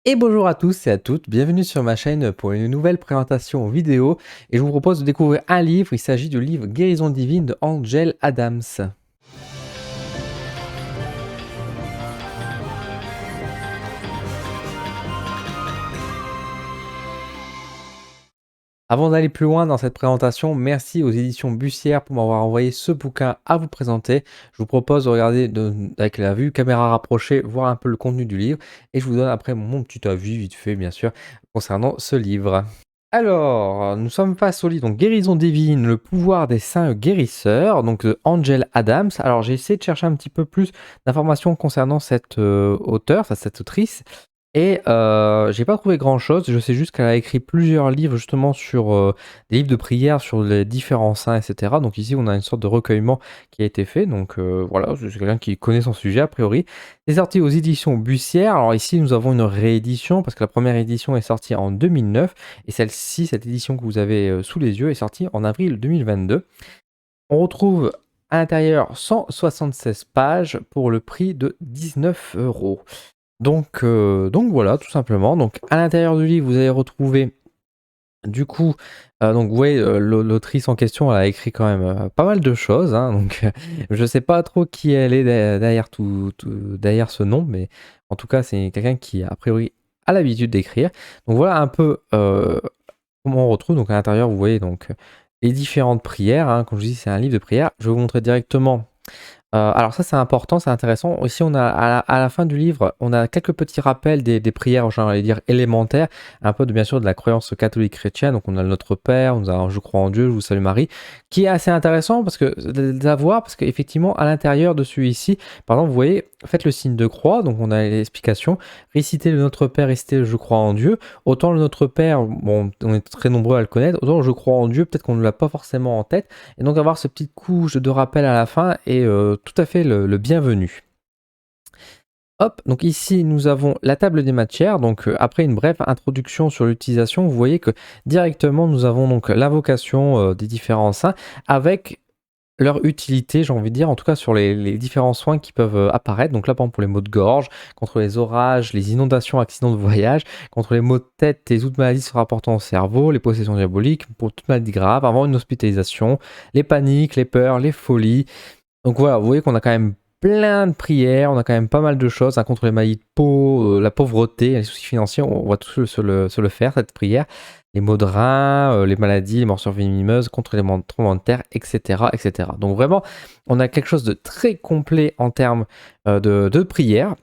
Et bonjour à tous et à toutes, bienvenue sur ma chaîne pour une nouvelle présentation vidéo et je vous propose de découvrir un livre, il s'agit du livre Guérison divine de Angel Adams. Avant d'aller plus loin dans cette présentation, merci aux éditions Bussière pour m'avoir envoyé ce bouquin à vous présenter. Je vous propose de regarder avec la vue caméra rapprochée, voir un peu le contenu du livre et je vous donne après mon petit avis vite fait bien sûr concernant ce livre. Alors, nous sommes face au livre donc Guérison divine, le pouvoir des saints guérisseurs, donc de Angel Adams. Alors, j'ai essayé de chercher un petit peu plus d'informations concernant cette auteure, enfin cette autrice, et j'ai pas trouvé grand-chose. Je sais juste qu'elle a écrit plusieurs livres justement sur des livres de prière sur les différents saints, et cetera. Donc ici, on a une sorte de recueillement qui a été fait. Donc voilà, c'est quelqu'un qui connaît son sujet a priori. C'est sorti aux éditions Bussière. Alors ici, nous avons une réédition parce que la première édition est sortie en 2009 et celle-ci, cette édition que vous avez sous les yeux, est sortie en avril 2022. On retrouve à l'intérieur 176 pages pour le prix de 19 euros. Donc voilà, tout simplement. Donc à l'intérieur du livre, vous allez retrouver du coup, donc vous voyez, l'autrice en question, elle a écrit quand même, pas mal de choses, hein, donc je sais pas trop qui elle est derrière derrière ce nom, mais en tout cas, c'est quelqu'un qui a priori a l'habitude d'écrire. Donc voilà un peu, comment on retrouve. Donc à l'intérieur, vous voyez donc, les différentes prières, hein. Comme je dis, c'est un livre de prières. Je vais vous montrer directement. Alors ça, c'est important, c'est intéressant. Ici, on a à la fin du livre, on a quelques petits rappels des prières, j'allais dire élémentaires, un peu de bien sûr de la croyance catholique chrétienne. Donc on a le Notre Père, on a Je crois en Dieu, je vous salue Marie, qui est assez intéressant parce que de la voir, parce qu'effectivement, à l'intérieur de celui-ci, par exemple, vous voyez, faites le signe de croix, donc on a l'explication, récitez le Notre Père, récitez le Je crois en Dieu. Autant le Notre Père, bon, on est très nombreux à le connaître, autant le Je crois en Dieu, peut-être qu'on ne l'a pas forcément en tête. Et donc avoir ce petit couche de rappel à la fin est tout à fait le bienvenu. Hop, donc ici nous avons la table des matières, donc après une brève introduction sur l'utilisation, vous voyez que directement nous avons donc l'invocation des différents saints avec leur utilité, j'ai envie de dire, en tout cas sur les différents soins qui peuvent apparaître. Donc là, par exemple, pour les maux de gorge, contre les orages, les inondations, accidents de voyage, contre les maux de tête et autres maladies se rapportant au cerveau, les possessions diaboliques, pour toute maladie grave, avant une hospitalisation, les paniques, les peurs, les folies. Donc voilà, vous voyez qu'on a quand même plein de prières, on a quand même pas mal de choses, hein, contre les maladies de peau, la pauvreté, les soucis financiers, on va tous se le faire, cette prière. Les maux de rein, les maladies, les morsures venimeuses, contre les tremblements de terre, etc., etc. Donc vraiment, on a quelque chose de très complet en termes de prière.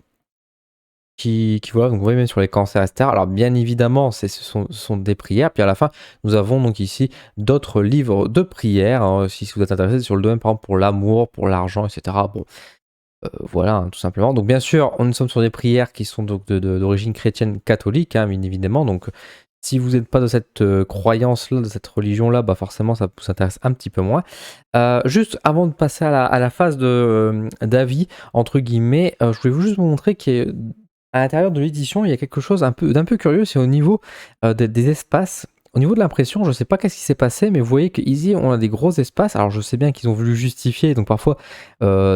Qui voilà, donc vous voyez même sur les cancers, etc. Alors bien évidemment, ce sont des prières. Puis à la fin, nous avons donc ici d'autres livres de prières, hein, si vous êtes intéressé sur le domaine, par exemple pour l'amour, pour l'argent, etc. Bon, voilà, hein, tout simplement. Donc bien sûr, on nous sommes sur des prières qui sont donc d'origine chrétienne catholique, hein, bien évidemment. Donc si vous n'êtes pas de cette croyance-là, de cette religion-là, bah forcément ça vous intéresse un petit peu moins. Juste avant de passer à la phase d'avis, entre guillemets, je voulais juste vous montrer qu'à l'intérieur de l'édition, il y a quelque chose d'un peu curieux, c'est au niveau des espaces. Au niveau de l'impression, je ne sais pas qu'est-ce qui s'est passé, mais vous voyez qu'ici, on a des gros espaces. Alors, je sais bien qu'ils ont voulu justifier, donc parfois,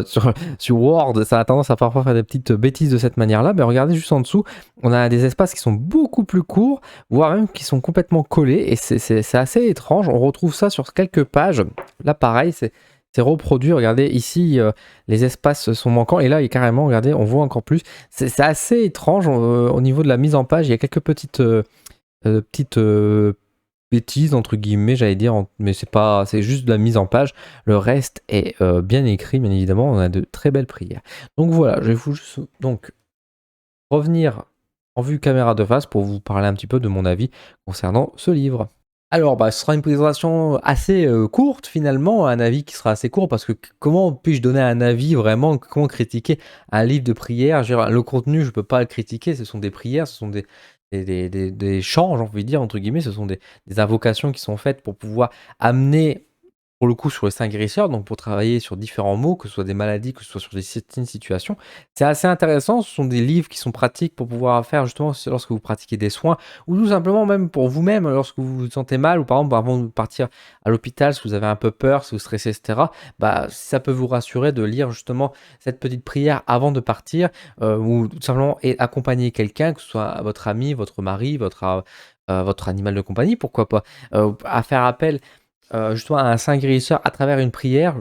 sur Word, ça a tendance à parfois faire des petites bêtises de cette manière-là. Mais regardez juste en dessous, on a des espaces qui sont beaucoup plus courts, voire même qui sont complètement collés, et c'est assez étrange. On retrouve ça sur quelques pages. Là, pareil, c'est reproduit. Regardez, ici, les espaces sont manquants, et là, il carrément, regardez, on voit encore plus. C'est assez étrange au niveau de la mise en page. Il y a quelques petites bêtises entre guillemets, j'allais dire, mais c'est juste de la mise en page. Le reste est bien écrit, bien évidemment. On a de très belles prières. Donc voilà, je vais vous juste donc revenir en vue caméra de face pour vous parler un petit peu de mon avis concernant ce livre. Alors, bah, ce sera une présentation assez courte finalement, un avis qui sera assez court parce que comment puis-je donner un avis vraiment, comment critiquer un livre de prière? Je veux dire, le contenu, je ne peux pas le critiquer, ce sont des prières, ce sont des chants, j'ai envie de dire, entre guillemets, ce sont des invocations qui sont faites pour pouvoir amener pour le coup sur les 5 guérisseurs, donc pour travailler sur différents maux, que ce soit des maladies, que ce soit sur des certaines situations. C'est assez intéressant, ce sont des livres qui sont pratiques pour pouvoir faire justement lorsque vous pratiquez des soins ou tout simplement même pour vous-même lorsque vous vous sentez mal ou par exemple avant de partir à l'hôpital, si vous avez un peu peur, si vous stressez et cetera. Bah, si ça peut vous rassurer de lire justement cette petite prière avant de partir, ou tout simplement et accompagner quelqu'un, que ce soit votre ami, votre mari, votre animal de compagnie, pourquoi pas? À faire appel justement à un saint guérisseur à travers une prière,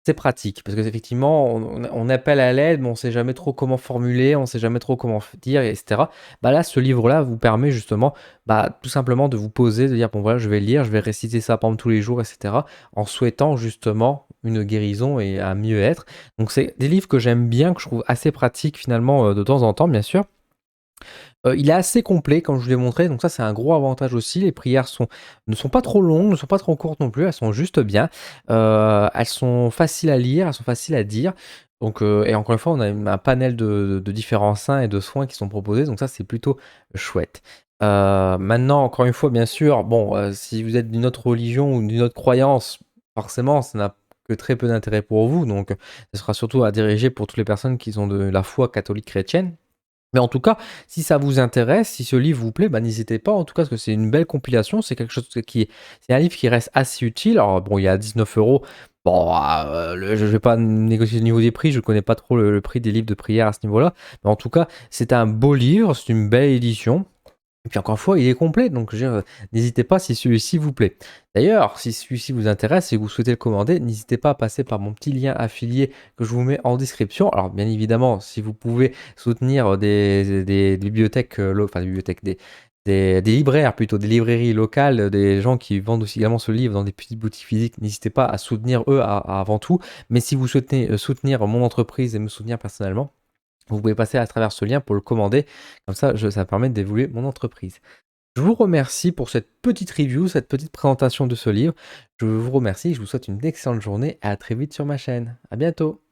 c'est pratique parce qu'effectivement on appelle à l'aide, mais on sait jamais trop comment formuler, on sait jamais trop comment dire et cetera. Bah, là, ce livre-là vous permet justement, bah, tout simplement de vous poser, de dire: «Bon voilà, je vais lire, je vais réciter ça par exemple tous les jours et cetera», en souhaitant justement une guérison et un mieux-être. Donc c'est des livres que j'aime bien, que je trouve assez pratiques finalement, de temps en temps bien sûr. Il est assez complet comme je vous l'ai montré, donc ça c'est un gros avantage aussi. Les prières ne sont pas trop longues, ne sont pas trop courtes non plus, elles sont juste bien. Elles sont faciles à lire, elles sont faciles à dire. Donc et encore une fois, on a un panel de différents saints et de soins qui sont proposés, donc ça c'est plutôt chouette. Maintenant encore une fois bien sûr, bon, si vous êtes d'une autre religion ou d'une autre croyance, forcément ça n'a que très peu d'intérêt pour vous, donc ce sera surtout à diriger pour toutes les personnes qui ont de la foi catholique chrétienne. Mais en tout cas, si ça vous intéresse, si ce livre vous plaît, bah, n'hésitez pas en tout cas, parce que c'est une belle compilation, c'est quelque chose qui est c'est un livre qui reste assez utile. Alors bon, il est à 19 €. Bon, je vais pas négocier le niveau des prix, je connais pas trop le prix des livres de prière à ce niveau-là. Mais en tout cas, c'est un beau livre, c'est une belle édition. Et puis encore une fois, il est complet, donc je veux dire, n'hésitez pas si celui-ci vous plaît. D'ailleurs, si celui-ci vous intéresse et que vous souhaitez le commander, n'hésitez pas à passer par mon petit lien affilié que je vous mets en description. Alors bien évidemment, si vous pouvez soutenir des bibliothèques, enfin des bibliothèques, des libraires plutôt, des librairies locales, des gens qui vendent aussi également ce livre dans des petites boutiques physiques, n'hésitez pas à soutenir eux avant tout. Mais si vous souhaitez soutenir mon entreprise et me soutenir personnellement, vous pouvez passer à travers ce lien pour le commander. Comme ça, ça me permet d'évoluer mon entreprise. Je vous remercie pour cette petite review, cette petite présentation de ce livre. Je vous remercie, je vous souhaite une excellente journée et à très vite sur ma chaîne. À bientôt.